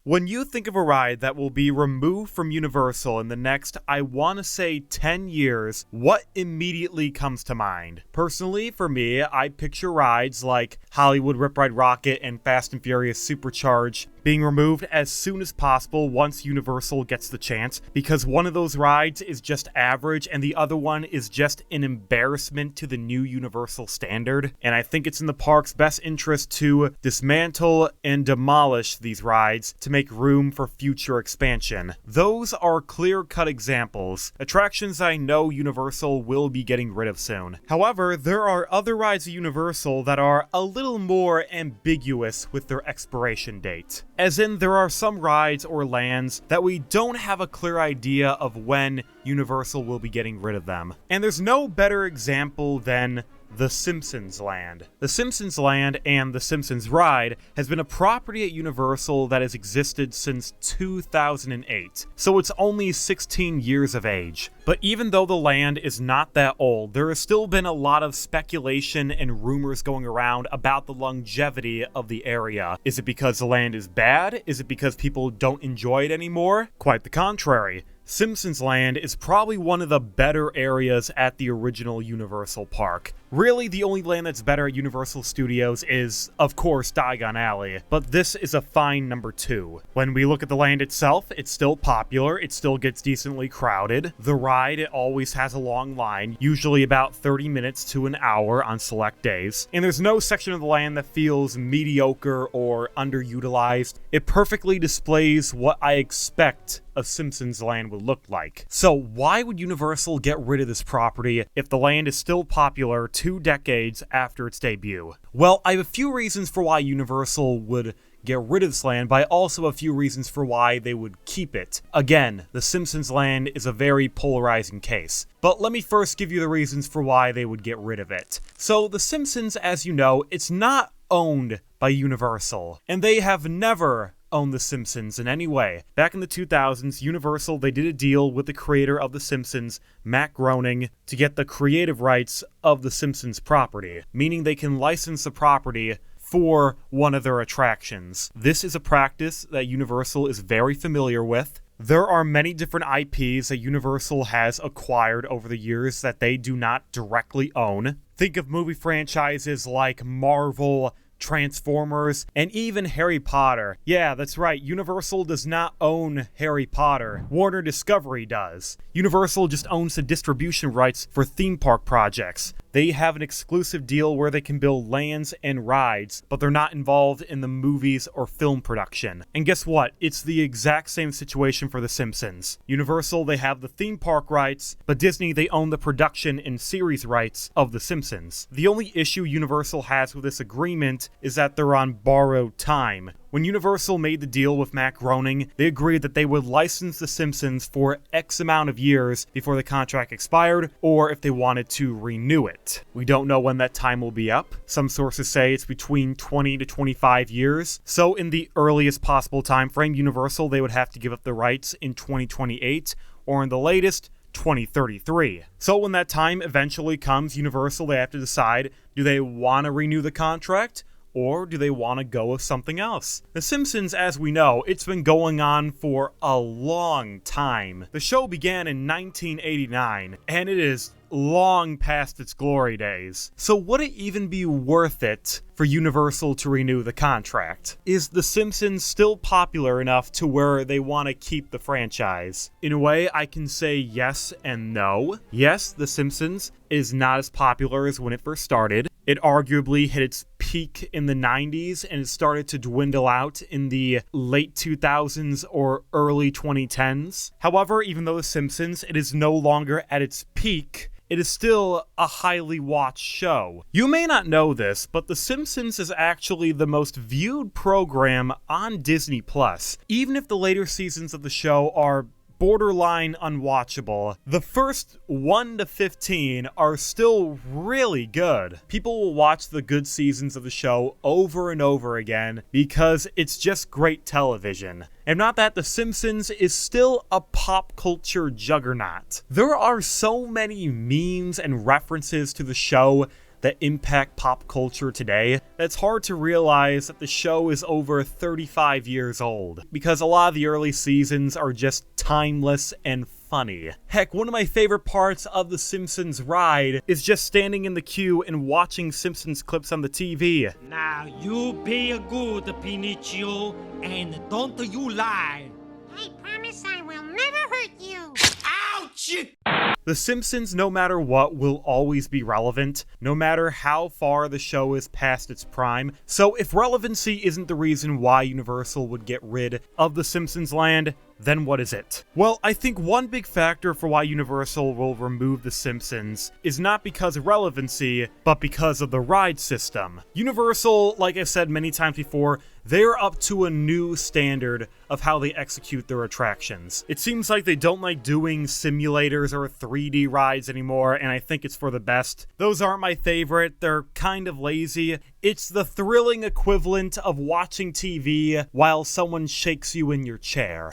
When you think of a ride that will be removed from Universal in the next, I want to say 10 years, what immediately comes to mind? Personally, for me, I picture rides like Hollywood Rip Ride Rocket and Fast and Furious Supercharge being removed as soon as possible once Universal gets the chance, because one of those rides is just average and the other one is just an embarrassment to the new Universal standard, and I think it's in the park's best interest to dismantle and demolish these rides to make room for future expansion. Those are clear-cut examples, attractions I know Universal will be getting rid of soon. However, there are other rides at Universal that are a little more ambiguous with their expiration date. As in, there are some rides or lands that we don't have a clear idea of when Universal will be getting rid of them. And there's no better example than the Simpsons land. The Simpsons land and the Simpsons ride has been a property at Universal that has existed since 2008, so it's only 16 years of age. But even though the land is not that old, there has still been a lot of speculation and rumors going around about the longevity of the area. Is it because the land is bad? Is it because people don't enjoy it anymore? Quite the contrary. Simpsons Land is probably one of the better areas at the original Universal Park. Really, the only land that's better at Universal Studios is, of course, Diagon Alley, but this is a fine number 2. When we look at the land itself, it's still popular, it still gets decently crowded. The ride, it always has a long line, usually about 30 minutes to an hour on select days, and there's no section of the land that feels mediocre or underutilized. It perfectly displays what I expect a Simpsons land would look like. So why would Universal get rid of this property if the land is still popular 2 decades after its debut? Well, I have a few reasons for why Universal would get rid of this land, but also a few reasons for why they would keep it. Again, the Simpsons land is a very polarizing case. But let me first give you the reasons for why they would get rid of it. So the Simpsons, as you know, it's not owned by Universal, and they have never own The Simpsons in any way. Back in the 2000s, Universal, they did a deal with the creator of The Simpsons, Matt Groening, to get the creative rights of The Simpsons property, meaning they can license the property for one of their attractions. This is a practice that Universal is very familiar with. There are many different IPs that Universal has acquired over the years that they do not directly own. Think of movie franchises like Marvel, Transformers, and even Harry Potter. Yeah, that's right, Universal does not own Harry Potter. Warner Discovery does. Universal just owns the distribution rights for theme park projects. They have an exclusive deal where they can build lands and rides, but they're not involved in the movies or film production. And guess what? It's the exact same situation for The Simpsons. Universal, they have the theme park rights, but Disney, they own the production and series rights of The Simpsons. The only issue Universal has with this agreement is that they're on borrowed time. When Universal made the deal with Matt Groening, they agreed that they would license The Simpsons for X amount of years before the contract expired, or if they wanted to renew it. We don't know when that time will be up. Some sources say it's between 20 to 25 years. So in the earliest possible time frame, Universal, they would have to give up the rights in 2028, or in the latest, 2033. So when that time eventually comes, Universal, they have to decide, do they want to renew the contract? Or do they want to go with something else? The Simpsons, as we know, it's been going on for a long time. The show began in 1989, and it is long past its glory days. So would it even be worth it for Universal to renew the contract? Is The Simpsons still popular enough to where they want to keep the franchise? In a way, I can say yes and no. Yes, The Simpsons is not as popular as when it first started. It arguably hit its peak in the 90s and it started to dwindle out in the late 2000s or early 2010s. However, even though The Simpsons, it is no longer at its peak, it is still a highly watched show. You may not know this, but The Simpsons is actually the most viewed program on Disney+. Even if the later seasons of the show are borderline unwatchable, the first 1 to 15 are still really good. People will watch the good seasons of the show over and over again because it's just great television. And not that The Simpsons is still a pop culture juggernaut. There are so many memes and references to the show that impact pop culture today, it's hard to realize that the show is over 35 years old, because a lot of the early seasons are just timeless and funny. Heck, one of my favorite parts of the Simpsons ride is just standing in the queue and watching Simpsons clips on the TV. Now you be a good, Pinocchio, and don't you lie. I promise I will never hurt you. Ouch! The Simpsons, no matter what, will always be relevant, no matter how far the show is past its prime. So if relevancy isn't the reason why Universal would get rid of the Simpsons land, then what is it? Well, I think one big factor for why Universal will remove The Simpsons is not because of relevancy, but because of the ride system. Universal, like I've said many times before, they're up to a new standard of how they execute their attractions. It seems like they don't like doing simulators or 3D rides anymore, and I think it's for the best. Those aren't my favorite, they're kind of lazy. It's the thrilling equivalent of watching TV while someone shakes you in your chair.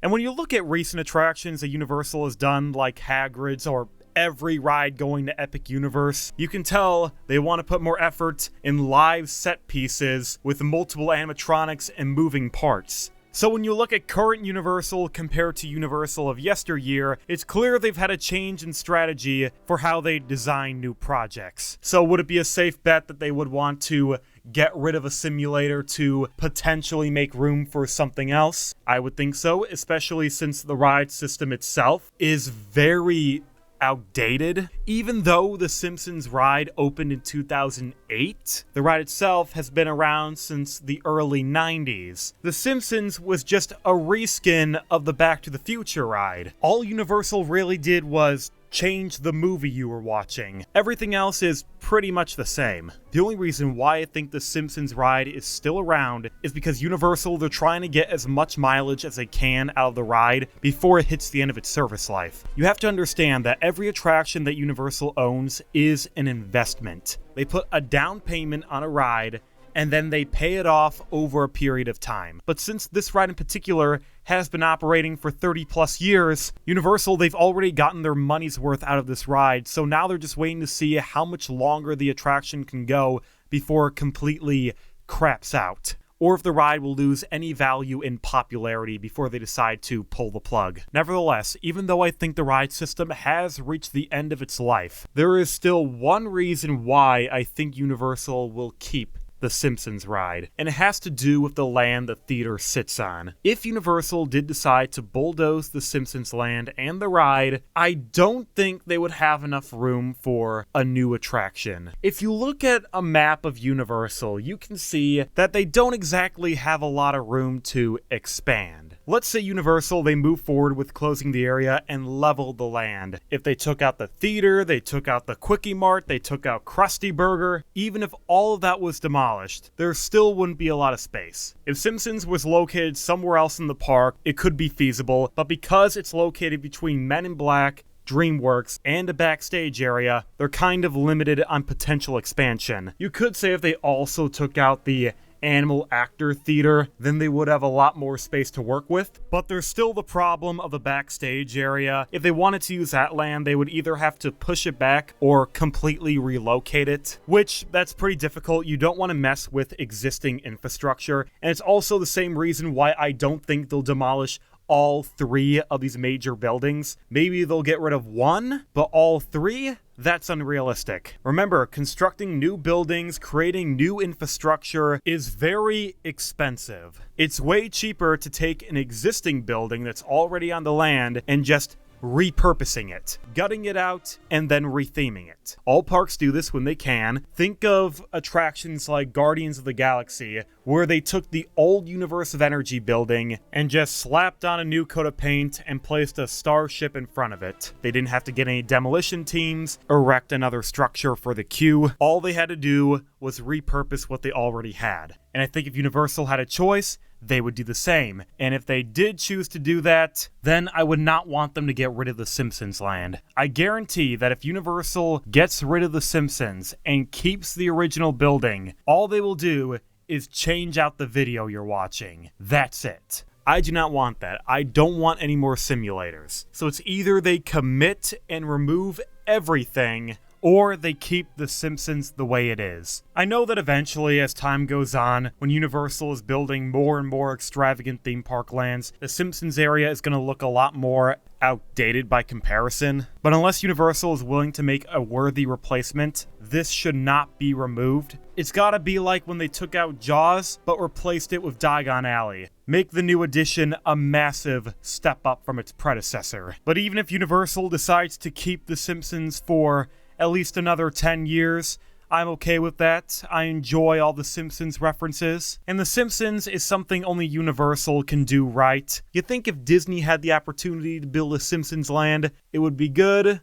And when you look at recent attractions that Universal has done, like Hagrid's or every ride going to Epic Universe, you can tell they want to put more effort in live set pieces with multiple animatronics and moving parts. So when you look at current Universal compared to Universal of yesteryear, it's clear they've had a change in strategy for how they design new projects. So would it be a safe bet that they would want to get rid of a simulator to potentially make room for something else? I would think so, especially since the ride system itself is very outdated. Even though the Simpsons ride opened in 2008, the ride itself has been around since the early 90s. The Simpsons was just a reskin of the Back to the Future ride. All Universal really did was change the movie you were watching. Everything else is pretty much the same. The only reason why I think the Simpsons ride is still around is because Universal, they're trying to get as much mileage as they can out of the ride before it hits the end of its service life. You have to understand that every attraction that Universal owns is an investment. They put a down payment on a ride and then they pay it off over a period of time. But since this ride in particular has been operating for 30 plus years, Universal, they've already gotten their money's worth out of this ride, so now they're just waiting to see how much longer the attraction can go before it completely craps out, or if the ride will lose any value in popularity before they decide to pull the plug. Nevertheless, even though I think the ride system has reached the end of its life, there is still one reason why I think Universal will keep the Simpsons ride, and it has to do with the land the theater sits on. If Universal did decide to bulldoze the Simpsons land and the ride, I don't think they would have enough room for a new attraction. If you look at a map of Universal, you can see that they don't exactly have a lot of room to expand. Let's say Universal, they move forward with closing the area and level the land. If they took out the theater, they took out the Quickie Mart, they took out Krusty Burger, even if all of that was demolished, there still wouldn't be a lot of space. If Simpsons was located somewhere else in the park, it could be feasible, but because it's located between Men in Black, DreamWorks, and a backstage area, they're kind of limited on potential expansion. You could say if they also took out the Animal Actor Theater, then they would have a lot more space to work with. But there's still the problem of the backstage area. If they wanted to use that land, they would either have to push it back or completely relocate it, which that's pretty difficult. You don't want to mess with existing infrastructure. And it's also the same reason why I don't think they'll demolish all three of these major buildings. Maybe they'll get rid of one, but all three? That's unrealistic. Remember, constructing new buildings, creating new infrastructure is very expensive. It's way cheaper to take an existing building that's already on the land and just repurposing it, gutting it out, and then retheming it. All parks do this when they can. Think of attractions like Guardians of the Galaxy, where they took the old Universe of Energy building and just slapped on a new coat of paint and placed a starship in front of it. They didn't have to get any demolition teams, erect another structure for the queue. All they had to do was repurpose what they already had. And I think if Universal had a choice, they would do the same. And if they did choose to do that, then I would not want them to get rid of the Simpsons land. I guarantee that if Universal gets rid of the Simpsons and keeps the original building, all they will do is change out the video you're watching. That's it. I do not want that. I don't want any more simulators. So it's either they commit and remove everything, or they keep The Simpsons the way it is. I know that eventually, as time goes on, when Universal is building more and more extravagant theme park lands, the Simpsons area is going to look a lot more outdated by comparison. But unless Universal is willing to make a worthy replacement, this should not be removed. It's gotta be like when they took out Jaws, but replaced it with Diagon Alley. Make the new addition a massive step up from its predecessor. But even if Universal decides to keep The Simpsons for at least another 10 years, I'm okay with that. I enjoy all the Simpsons references. And The Simpsons is something only Universal can do right. You think if Disney had the opportunity to build a Simpsons land, it would be good?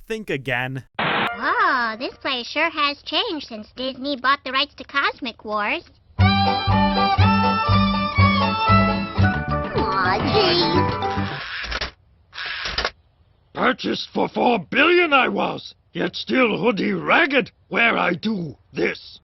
Think again. Oh, this place sure has changed since Disney bought the rights to Cosmic Wars. Aw, jeez. Purchased for $4 billion I was, yet still hoodie ragged where I do this.